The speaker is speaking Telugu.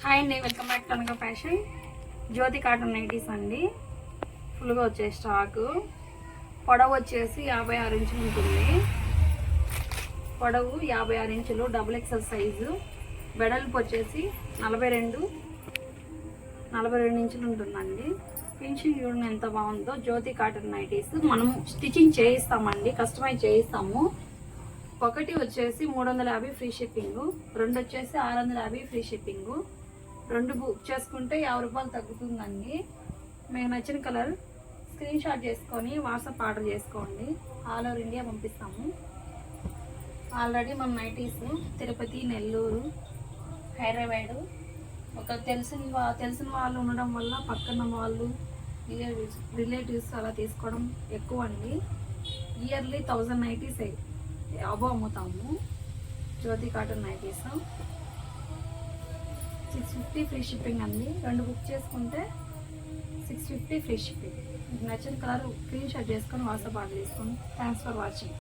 హాయ్ అండి, వెల్కమ్ బ్యాక్ టు అనగా ఫ్యాషన్. జ్యోతి కాటన్ నైటీస్ అండి. ఫుల్గా వచ్చే స్టాకు. పొడవు వచ్చేసి 56 ఇంచులు ఉంటుంది. పొడవు 56 ఇంచులు, డబుల్ ఎక్సెల్ సైజు. వెడల్పు వచ్చేసి 42 ఇంచులు ఉంటుందండి. ఫినిషింగ్ చూడండి ఎంత బాగుందో. జ్యోతి కాటన్ నైటీస్ మనం స్టిచ్చింగ్ చేయిస్తామండి, కస్టమైజ్ చేయిస్తాము. ఒకటి వచ్చేసి 350 ఫ్రీ షిప్పింగ్, రెండు వచ్చేసి 650 ఫ్రీ షిప్పింగ్. రెండు బుక్ చేసుకుంటే 50 రూపాయలు తగ్గుతుందండి. మీకు నచ్చిన కలర్ స్క్రీన్ షాట్ చేసుకొని వాట్సాప్ ఆర్డర్ చేసుకోండి. ఆల్ ఓవర్ ఇండియా పంపిస్తాము. ఆల్రెడీ మన నైటీస్ తిరుపతి, నెల్లూరు, హైదరాబాదు ఒక తెలిసిన వాళ్ళు ఉండడం వల్ల పక్కన వాళ్ళు రిలేటివ్స్ అలా తీసుకోవడం ఎక్కువ అండి. ఇయర్లీ 1000 నైటీస్ అబో అమ్ముతాము. జ్యోతి కాటన్ నైటీస్ 650 ఫ్రీ షిప్పింగ్ అండి. రెండు బుక్ చేసుకుంటే 650 ఫ్రీ షిప్పింగ్. మీకు నచ్చిన కలర్ స్క్రీన్ షాట్ చేసుకొని వాట్సాప్ ఆర్డర్ చేసుకోండి. Thanks for watching.